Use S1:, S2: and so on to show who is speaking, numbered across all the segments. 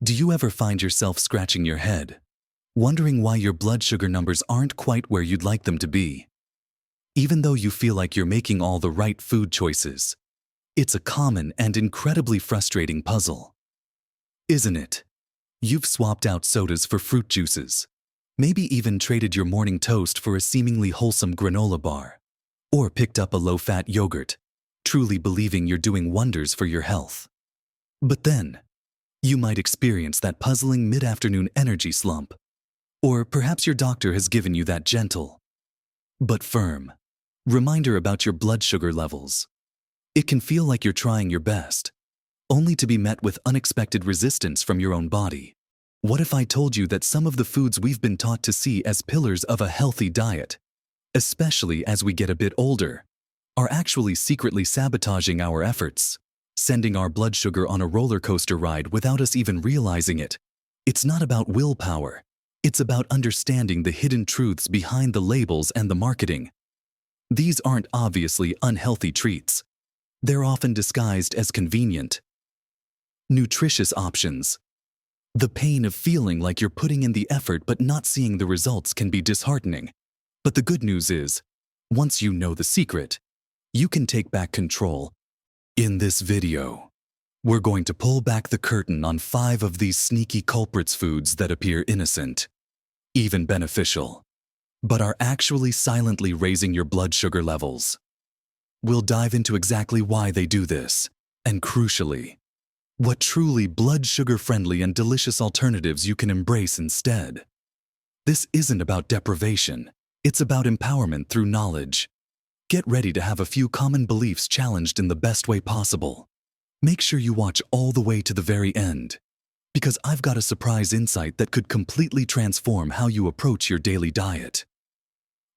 S1: Do you ever find yourself scratching your head, wondering why your blood sugar numbers aren't quite where you'd like them to be? Even though you feel like you're making all the right food choices, it's a common and incredibly frustrating puzzle, isn't it? You've swapped out sodas for fruit juices, maybe even traded your morning toast for a seemingly wholesome granola bar, or picked up a low-fat yogurt, truly believing you're doing wonders for your health. But then, you might experience that puzzling mid-afternoon energy slump. Or perhaps your doctor has given you that gentle, but firm, reminder about your blood sugar levels. It can feel like you're trying your best, only to be met with unexpected resistance from your own body. What if I told you that some of the foods we've been taught to see as pillars of a healthy diet, especially as we get a bit older, are actually secretly sabotaging our efforts, sending our blood sugar on a roller coaster ride without us even realizing it? It's not about willpower. It's about understanding the hidden truths behind the labels and the marketing. These aren't obviously unhealthy treats. They're often disguised as convenient, nutritious options. The pain of feeling like you're putting in the effort but not seeing the results can be disheartening. But the good news is, once you know the secret, you can take back control. In this video, we're going to pull back the curtain on 5 of these sneaky culprits foods that appear innocent, even beneficial, but are actually silently raising your blood sugar levels. We'll dive into exactly why they do this, and crucially, what truly blood sugar-friendly and delicious alternatives you can embrace instead. This isn't about deprivation, it's about empowerment through knowledge. Get ready to have a few common beliefs challenged in the best way possible. Make sure you watch all the way to the very end, because I've got a surprise insight that could completely transform how you approach your daily diet,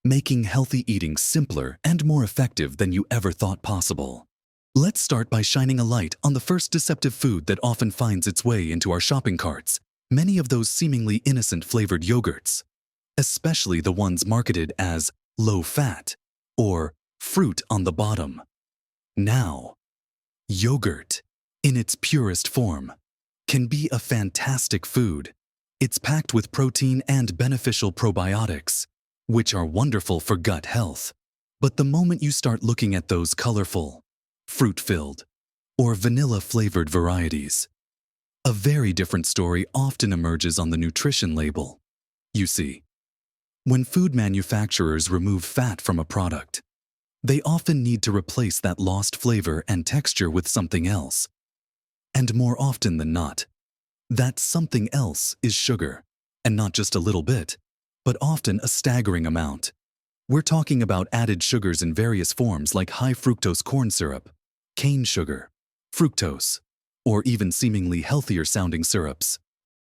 S1: making healthy eating simpler and more effective than you ever thought possible. Let's start by shining a light on the first deceptive food that often finds its way into our shopping carts, many of those seemingly innocent flavored yogurts, especially the ones marketed as low-fat or fruit on the bottom. Now, yogurt, in its purest form, can be a fantastic food. It's packed with protein and beneficial probiotics, which are wonderful for gut health. But the moment you start looking at those colorful, fruit-filled, or vanilla-flavored varieties, a very different story often emerges on the nutrition label. You see, when food manufacturers remove fat from a product, they often need to replace that lost flavor and texture with something else. And more often than not, that something else is sugar, and not just a little bit, but often a staggering amount. We're talking about added sugars in various forms like high fructose corn syrup, cane sugar, fructose, or even seemingly healthier sounding syrups.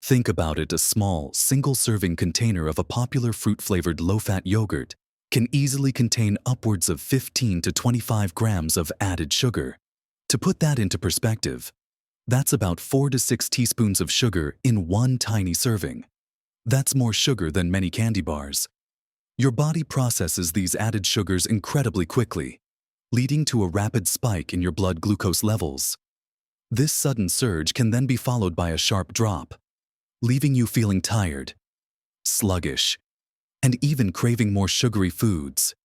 S1: Think about it: a small, single-serving container of a popular fruit-flavored low-fat yogurt can easily contain upwards of 15 to 25 grams of added sugar. To put that into perspective, that's about 4 to 6 teaspoons of sugar in one tiny serving. That's more sugar than many candy bars. Your body processes these added sugars incredibly quickly, leading to a rapid spike in your blood glucose levels. This sudden surge can then be followed by a sharp drop, leaving you feeling tired, sluggish, and even craving more sugary foods,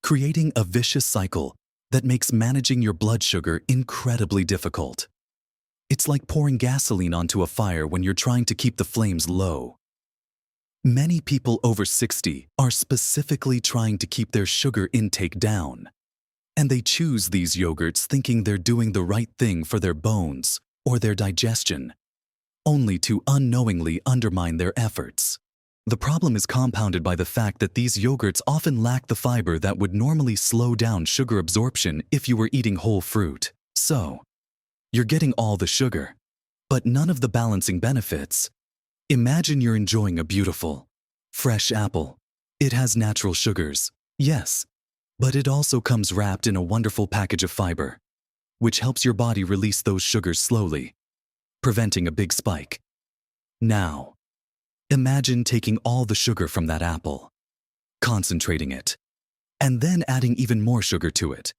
S1: creating a vicious cycle that makes managing your blood sugar incredibly difficult. It's like pouring gasoline onto a fire when you're trying to keep the flames low. Many people over 60 are specifically trying to keep their sugar intake down, and they choose these yogurts thinking they're doing the right thing for their bones or their digestion, only to unknowingly undermine their efforts. The problem is compounded by the fact that these yogurts often lack the fiber that would normally slow down sugar absorption if you were eating whole fruit. So, you're getting all the sugar, but none of the balancing benefits. Imagine you're enjoying a beautiful, fresh apple. It has natural sugars, yes, but it also comes wrapped in a wonderful package of fiber, which helps your body release those sugars slowly, preventing a big spike. Now, imagine taking all the sugar from that apple, concentrating it, and then adding even more sugar to it,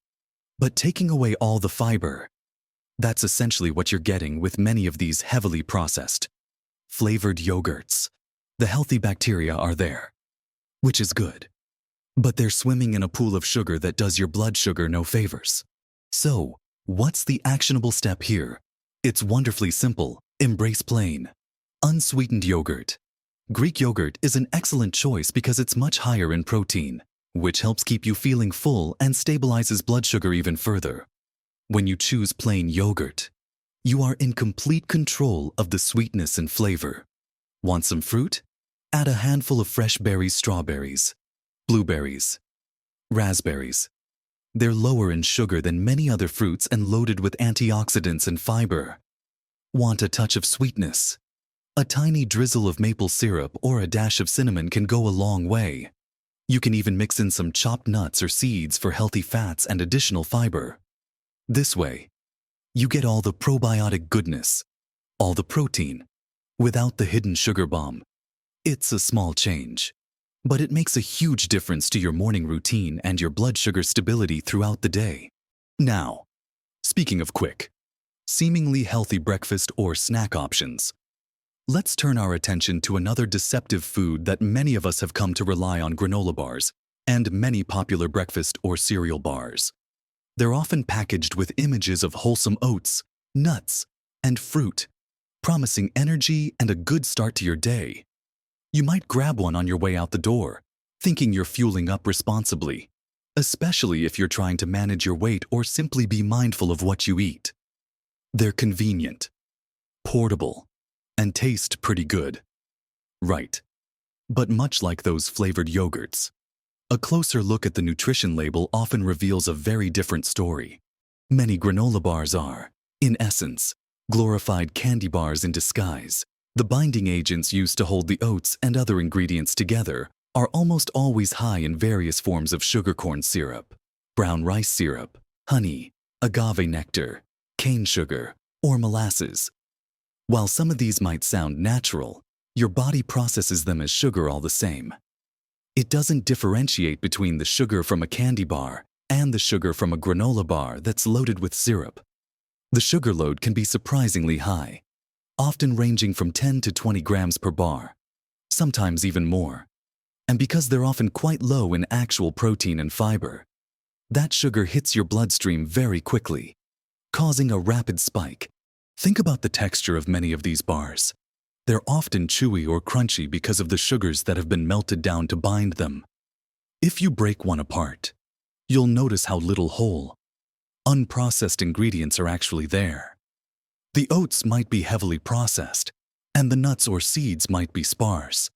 S1: but taking away all the fiber. That's essentially what you're getting with many of these heavily processed, flavored yogurts. The healthy bacteria are there, which is good. But they're swimming in a pool of sugar that does your blood sugar no favors. So, what's the actionable step here? It's wonderfully simple. Embrace plain, unsweetened yogurt. Greek yogurt is an excellent choice because it's much higher in protein, which helps keep you feeling full and stabilizes blood sugar even further. When you choose plain yogurt, you are in complete control of the sweetness and flavor. Want some fruit? Add a handful of fresh berries, strawberries, blueberries, raspberries. They're lower in sugar than many other fruits and loaded with antioxidants and fiber. Want a touch of sweetness? A tiny drizzle of maple syrup or a dash of cinnamon can go a long way. You can even mix in some chopped nuts or seeds for healthy fats and additional fiber. This way, you get all the probiotic goodness, all the protein, without the hidden sugar bomb. It's a small change, but it makes a huge difference to your morning routine and your blood sugar stability throughout the day. Now, speaking of quick, seemingly healthy breakfast or snack options, let's turn our attention to another deceptive food that many of us have come to rely on: granola bars and many popular breakfast or cereal bars. They're often packaged with images of wholesome oats, nuts, and fruit, promising energy and a good start to your day. You might grab one on your way out the door, thinking you're fueling up responsibly, especially if you're trying to manage your weight or simply be mindful of what you eat. They're convenient, portable, and taste pretty good. Right. But much like those flavored yogurts, a closer look at the nutrition label often reveals a very different story. Many granola bars are, in essence, glorified candy bars in disguise. The binding agents used to hold the oats and other ingredients together are almost always high in various forms of sugar corn syrup, brown rice syrup, honey, agave nectar, cane sugar, or molasses. While some of these might sound natural, your body processes them as sugar all the same. It doesn't differentiate between the sugar from a candy bar and the sugar from a granola bar that's loaded with syrup. The sugar load can be surprisingly high, often ranging from 10 to 20 grams per bar, sometimes even more. And because they're often quite low in actual protein and fiber, that sugar hits your bloodstream very quickly, causing a rapid spike. Think about the texture of many of these bars. They're often chewy or crunchy because of the sugars that have been melted down to bind them. If you break one apart, you'll notice how little whole, unprocessed ingredients are actually there. The oats might be heavily processed, and the nuts or seeds might be sparse.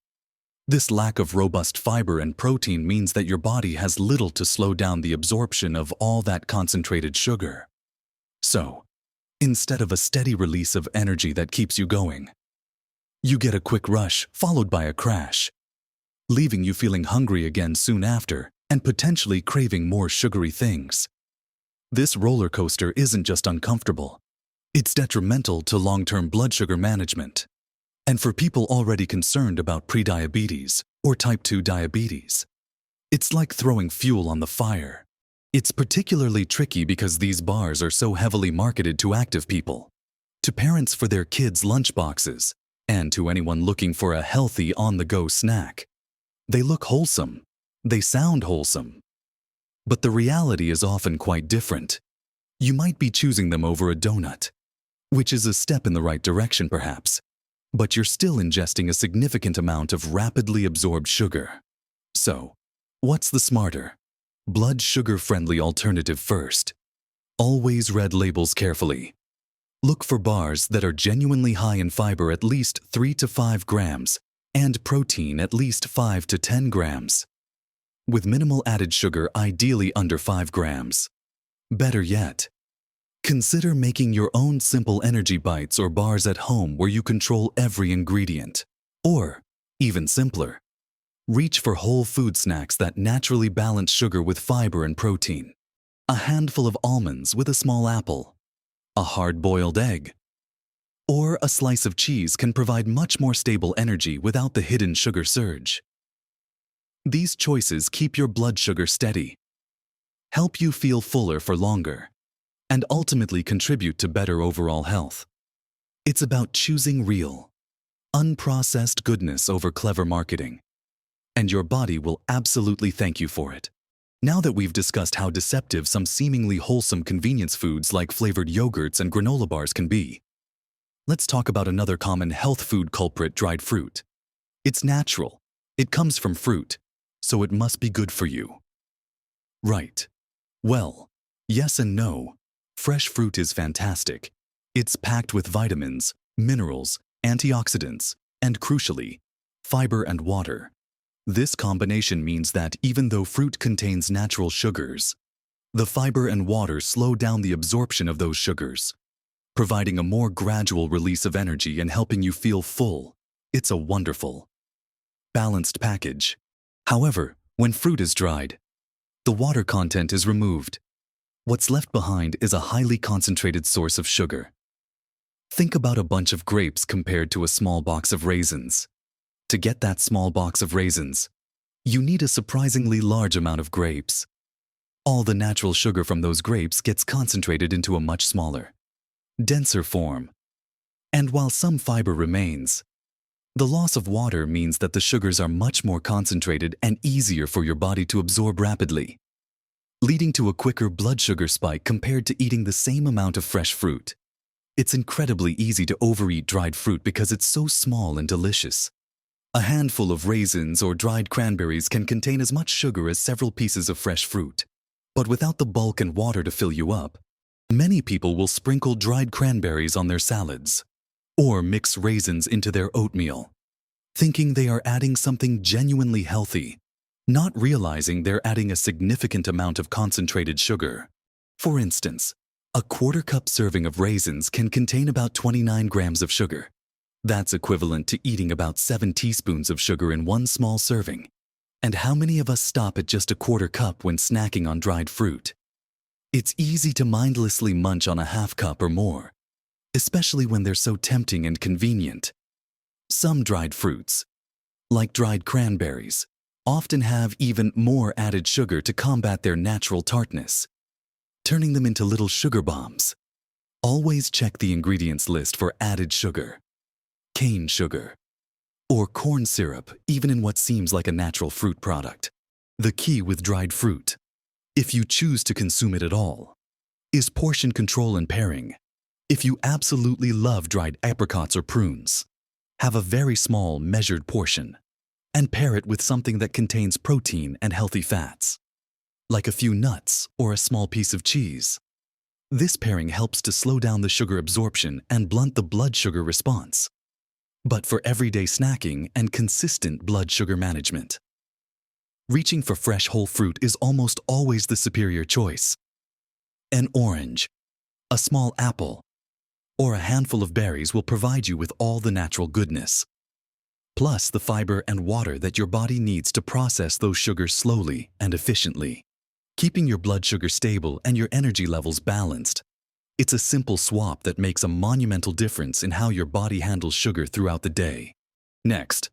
S1: This lack of robust fiber and protein means that your body has little to slow down the absorption of all that concentrated sugar. So, instead of a steady release of energy that keeps you going, you get a quick rush followed by a crash, leaving you feeling hungry again soon after and potentially craving more sugary things. This roller coaster isn't just uncomfortable, it's detrimental to long-term blood sugar management. And for people already concerned about prediabetes or type 2 diabetes, it's like throwing fuel on the fire. It's particularly tricky because these bars are so heavily marketed to active people, to parents for their kids' lunchboxes, and to anyone looking for a healthy on-the-go snack. They look wholesome. They sound wholesome. But the reality is often quite different. You might be choosing them over a donut, which is a step in the right direction perhaps, but you're still ingesting a significant amount of rapidly absorbed sugar. So, what's the smarter, blood sugar-friendly alternative first? Always read labels carefully. Look for bars that are genuinely high in fiber, at least 3 to 5 grams, and protein at least 5 to 10 grams, with minimal added sugar, ideally under 5 grams. Better yet, consider making your own simple energy bites or bars at home where you control every ingredient. Or, even simpler, reach for whole food snacks that naturally balance sugar with fiber and protein. A handful of almonds with a small apple, a hard-boiled egg, or a slice of cheese can provide much more stable energy without the hidden sugar surge. These choices keep your blood sugar steady, help you feel fuller for longer, and ultimately contribute to better overall health. It's about choosing real, unprocessed goodness over clever marketing, and your body will absolutely thank you for it. Now that we've discussed how deceptive some seemingly wholesome convenience foods like flavored yogurts and granola bars can be, let's talk about another common health food culprit: dried fruit. It's natural. It comes from fruit, so it must be good for you. Right. Well, yes and no. Fresh fruit is fantastic. It's packed with vitamins, minerals, antioxidants, and crucially, fiber and water. This combination means that even though fruit contains natural sugars, the fiber and water slow down the absorption of those sugars, providing a more gradual release of energy and helping you feel full. It's a wonderful, balanced package. However, when fruit is dried, the water content is removed. What's left behind is a highly concentrated source of sugar. Think about a bunch of grapes compared to a small box of raisins. To get that small box of raisins, you need a surprisingly large amount of grapes. All the natural sugar from those grapes gets concentrated into a much smaller, denser form. And while some fiber remains, the loss of water means that the sugars are much more concentrated and easier for your body to absorb rapidly, leading to a quicker blood sugar spike compared to eating the same amount of fresh fruit. It's incredibly easy to overeat dried fruit because it's so small and delicious. A handful of raisins or dried cranberries can contain as much sugar as several pieces of fresh fruit. But without the bulk and water to fill you up, many people will sprinkle dried cranberries on their salads or mix raisins into their oatmeal, thinking they are adding something genuinely healthy, not realizing they're adding a significant amount of concentrated sugar. For instance, a quarter-cup serving of raisins can contain about 29 grams of sugar. That's equivalent to eating about 7 teaspoons of sugar in one small serving. And how many of us stop at just a quarter cup when snacking on dried fruit? It's easy to mindlessly munch on a half cup or more, especially when they're so tempting and convenient. Some dried fruits, like dried cranberries, often have even more added sugar to combat their natural tartness, turning them into little sugar bombs. Always check the ingredients list for added sugar, cane sugar, or corn syrup, even in what seems like a natural fruit product. The key with dried fruit, if you choose to consume it at all, is portion control and pairing. If you absolutely love dried apricots or prunes, have a very small, measured portion, and pair it with something that contains protein and healthy fats, like a few nuts or a small piece of cheese. This pairing helps to slow down the sugar absorption and blunt the blood sugar response. But for everyday snacking and consistent blood sugar management, reaching for fresh whole fruit is almost always the superior choice. An orange, a small apple, or a handful of berries will provide you with all the natural goodness, plus the fiber and water that your body needs to process those sugars slowly and efficiently, keeping your blood sugar stable and your energy levels balanced. It's a simple swap that makes a monumental difference in how your body handles sugar throughout the day. Next,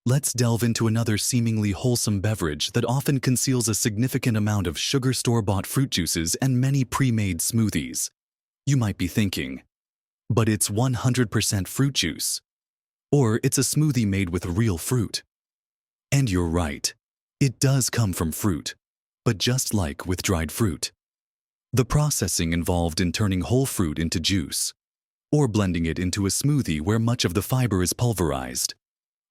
S1: let's delve into another seemingly wholesome beverage that often conceals a significant amount of sugar: store-bought fruit juices and many pre-made smoothies. You might be thinking, but it's 100% fruit juice, or it's a smoothie made with real fruit. And you're right, it does come from fruit, but just like with dried fruit, the processing involved in turning whole fruit into juice, or blending it into a smoothie where much of the fiber is pulverized,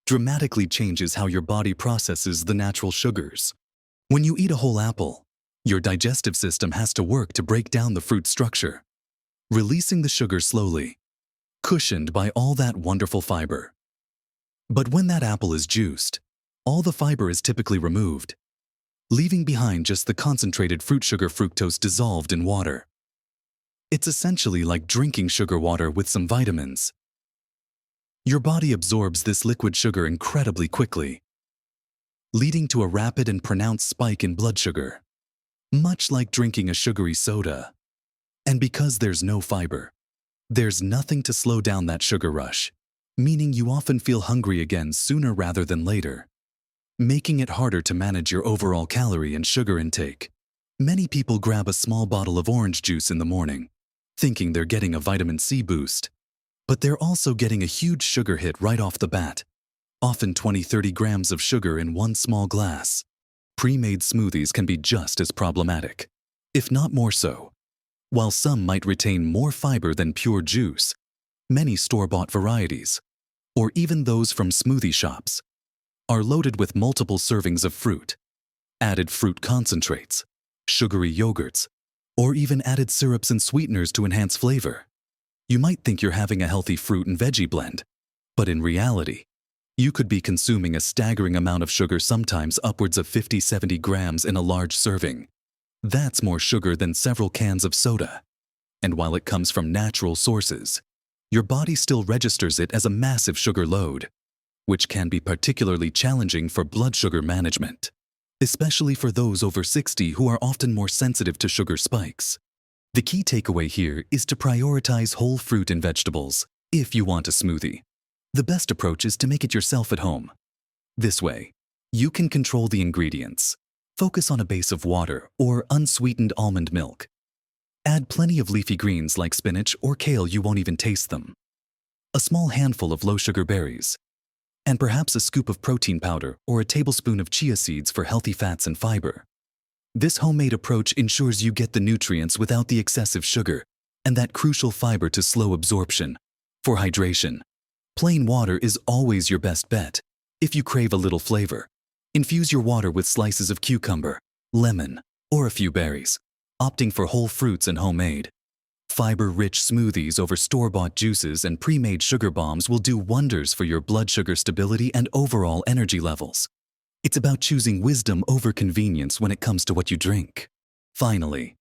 S1: dramatically changes how your body processes the natural sugars. When you eat a whole apple, your digestive system has to work to break down the fruit structure, releasing the sugar slowly, cushioned by all that wonderful fiber. But when that apple is juiced, all the fiber is typically removed, leaving behind just the concentrated fruit sugar fructose dissolved in water. It's essentially like drinking sugar water with some vitamins. Your body absorbs this liquid sugar incredibly quickly, leading to a rapid and pronounced spike in blood sugar, much like drinking a sugary soda. And because there's no fiber, there's nothing to slow down that sugar rush, meaning you often feel hungry again sooner rather than later, making it harder to manage your overall calorie and sugar intake. Many people grab a small bottle of orange juice in the morning, thinking they're getting a vitamin C boost. But they're also getting a huge sugar hit right off the bat, often 20-30 grams of sugar in one small glass. Pre-made smoothies can be just as problematic, if not more so. While some might retain more fiber than pure juice, many store-bought varieties, or even those from smoothie shops, are loaded with multiple servings of fruit, added fruit concentrates, sugary yogurts, or even added syrups and sweeteners to enhance flavor. You might think you're having a healthy fruit and veggie blend, but in reality, you could be consuming a staggering amount of sugar, sometimes upwards of 50-70 grams in a large serving. That's more sugar than several cans of soda. And while it comes from natural sources, your body still registers it as a massive sugar load, which can be particularly challenging for blood sugar management, especially for those over 60 who are often more sensitive to sugar spikes. The key takeaway here is to prioritize whole fruit and vegetables if you want a smoothie. The best approach is to make it yourself at home. This way, you can control the ingredients. Focus on a base of water or unsweetened almond milk. Add plenty of leafy greens like spinach or kale, you won't even taste them. A small handful of low-sugar berries, and perhaps a scoop of protein powder or a tablespoon of chia seeds for healthy fats and fiber. This homemade approach ensures you get the nutrients without the excessive sugar and that crucial fiber to slow absorption. For hydration, plain water is always your best bet. If you crave a little flavor, infuse your water with slices of cucumber, lemon, or a few berries, opting for whole fruits and homemade. Fiber-rich smoothies over store-bought juices and pre-made sugar bombs will do wonders for your blood sugar stability and overall energy levels. It's about choosing wisdom over convenience when it comes to what you drink. Finally,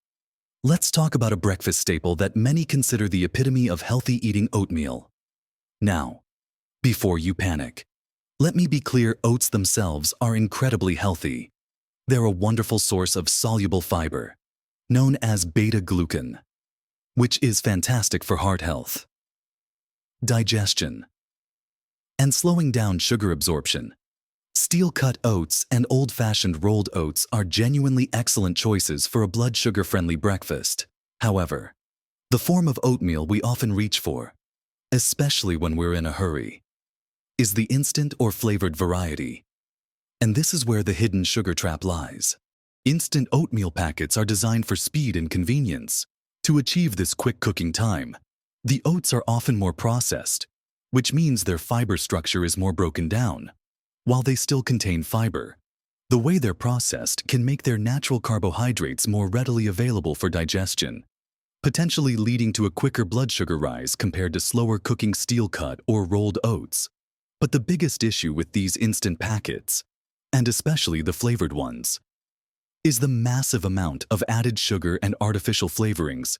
S1: let's talk about a breakfast staple that many consider the epitome of healthy eating: oatmeal. Now, before you panic, let me be clear, oats themselves are incredibly healthy. They're a wonderful source of soluble fiber, known as beta-glucan, which is fantastic for heart health, digestion, and slowing down sugar absorption. Steel-cut oats and old-fashioned rolled oats are genuinely excellent choices for a blood sugar-friendly breakfast. However, the form of oatmeal we often reach for, especially when we're in a hurry, is the instant or flavored variety. And this is where the hidden sugar trap lies. Instant oatmeal packets are designed for speed and convenience. To achieve this quick cooking time, the oats are often more processed, which means their fiber structure is more broken down. While they still contain fiber, the way they're processed can make their natural carbohydrates more readily available for digestion, potentially leading to a quicker blood sugar rise compared to slower cooking steel-cut or rolled oats. But the biggest issue with these instant packets, and especially the flavored ones, is the massive amount of added sugar and artificial flavorings.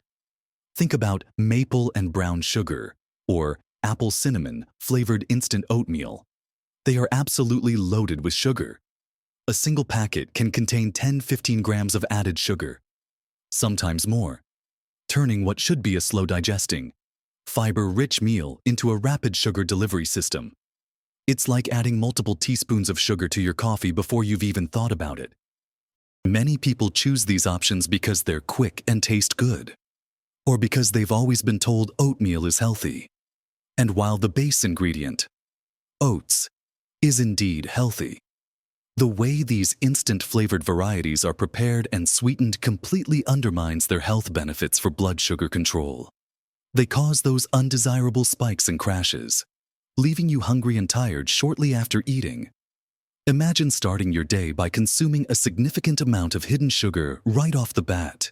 S1: Think about maple and brown sugar, or apple cinnamon flavored instant oatmeal. They are absolutely loaded with sugar. A single packet can contain 10-15 grams of added sugar, sometimes more, turning what should be a slow-digesting, fiber-rich meal into a rapid sugar delivery system. It's like adding multiple teaspoons of sugar to your coffee before you've even thought about it. Many people choose these options because they're quick and taste good, or because they've always been told oatmeal is healthy. And while the base ingredient, oats, is indeed healthy, the way these instant flavored varieties are prepared and sweetened completely undermines their health benefits for blood sugar control. They cause those undesirable spikes and crashes, leaving you hungry and tired shortly after eating. Imagine starting your day by consuming a significant amount of hidden sugar right off the bat.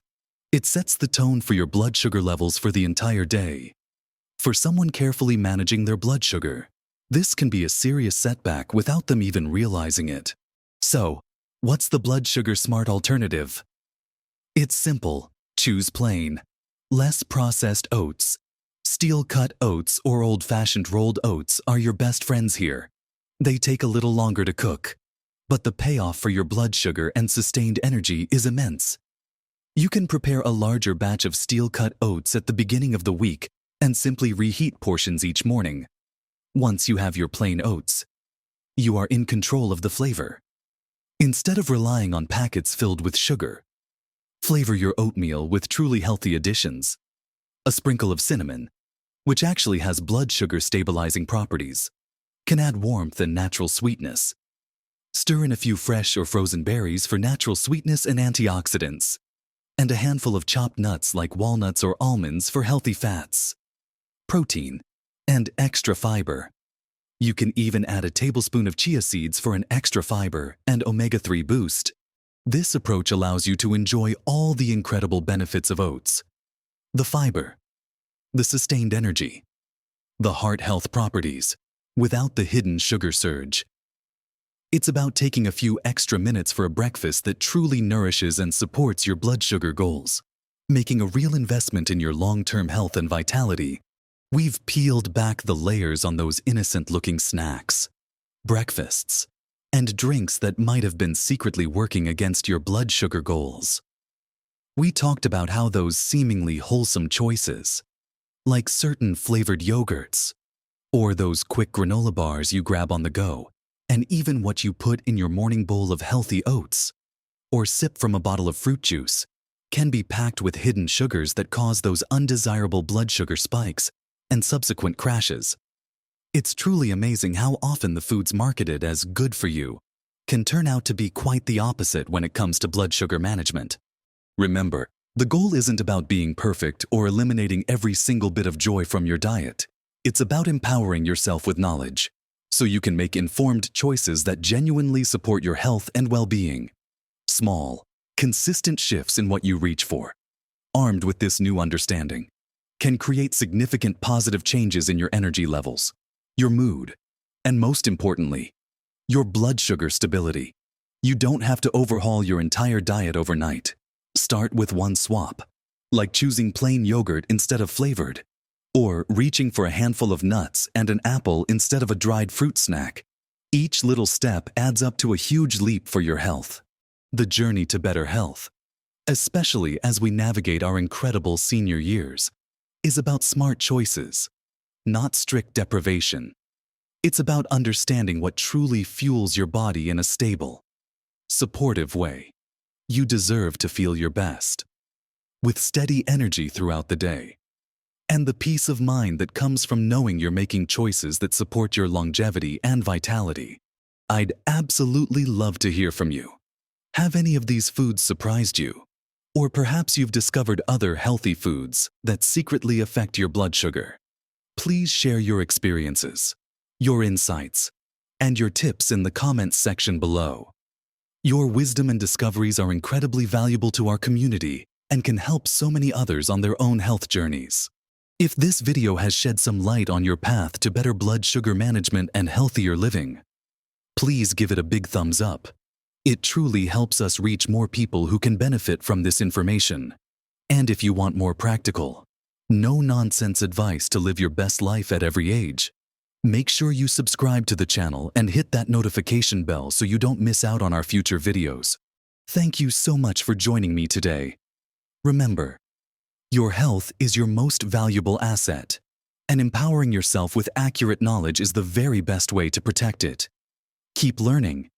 S1: It sets the tone for your blood sugar levels for the entire day. For someone carefully managing their blood sugar, this can be a serious setback without them even realizing it. So, what's the blood sugar smart alternative? It's simple. Choose plain, less processed oats. Steel-cut oats or old-fashioned rolled oats are your best friends here. They take a little longer to cook, but the payoff for your blood sugar and sustained energy is immense. You can prepare a larger batch of steel-cut oats at the beginning of the week and simply reheat portions each morning. Once you have your plain oats, you are in control of the flavor. Instead of relying on packets filled with sugar, Flavor your oatmeal with truly healthy additions. A sprinkle of cinnamon, which actually has blood sugar stabilizing properties, can add warmth and natural sweetness. Stir in a few fresh or frozen berries for natural sweetness and antioxidants, and a handful of chopped nuts like walnuts or almonds for healthy fats, protein, and extra fiber. You can even add a tablespoon of chia seeds for an extra fiber and omega-3 boost. This approach allows you to enjoy all the incredible benefits of oats: the fiber, the sustained energy, the heart health properties, without the hidden sugar surge. It's about taking a few extra minutes for a breakfast that truly nourishes and supports your blood sugar goals, making a real investment in your long-term health and vitality. We've peeled back the layers on those innocent-looking snacks, breakfasts, and drinks that might have been secretly working against your blood sugar goals. We talked about how those seemingly wholesome choices, like certain flavored yogurts, or those quick granola bars you grab on the go, and even what you put in your morning bowl of healthy oats, or sip from a bottle of fruit juice, can be packed with hidden sugars that cause those undesirable blood sugar spikes and subsequent crashes. It's truly amazing how often the foods marketed as good for you can turn out to be quite the opposite when it comes to blood sugar management. Remember, the goal isn't about being perfect or eliminating every single bit of joy from your diet. It's about empowering yourself with knowledge, so you can make informed choices that genuinely support your health and well-being. Small, consistent shifts in what you reach for, armed with this new understanding, can create significant positive changes in your energy levels, your mood, and most importantly, your blood sugar stability. You don't have to overhaul your entire diet overnight. Start with one swap, like choosing plain yogurt instead of flavored, or reaching for a handful of nuts and an apple instead of a dried fruit snack. Each little step adds up to a huge leap for your health. The journey to better health, especially as we navigate our incredible senior years, is about smart choices, not strict deprivation. It's about understanding what truly fuels your body in a stable, supportive way. You deserve to feel your best, with steady energy throughout the day, and the peace of mind that comes from knowing you're making choices that support your longevity and vitality. I'd absolutely love to hear from you. Have any of these foods surprised you? Or perhaps you've discovered other healthy foods that secretly affect your blood sugar. Please share your experiences, your insights, and your tips in the comments section below. Your wisdom and discoveries are incredibly valuable to our community and can help so many others on their own health journeys. If this video has shed some light on your path to better blood sugar management and healthier living, please give it a big thumbs up. It truly helps us reach more people who can benefit from this information. And if you want more practical, no-nonsense advice to live your best life at every age, make sure you subscribe to the channel and hit that notification bell so you don't miss out on our future videos. Thank you so much for joining me today. Remember, your health is your most valuable asset, and empowering yourself with accurate knowledge is the very best way to protect it. Keep learning,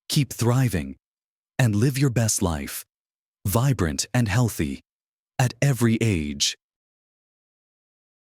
S1: keep thriving, and live your best life, vibrant and healthy, at every age.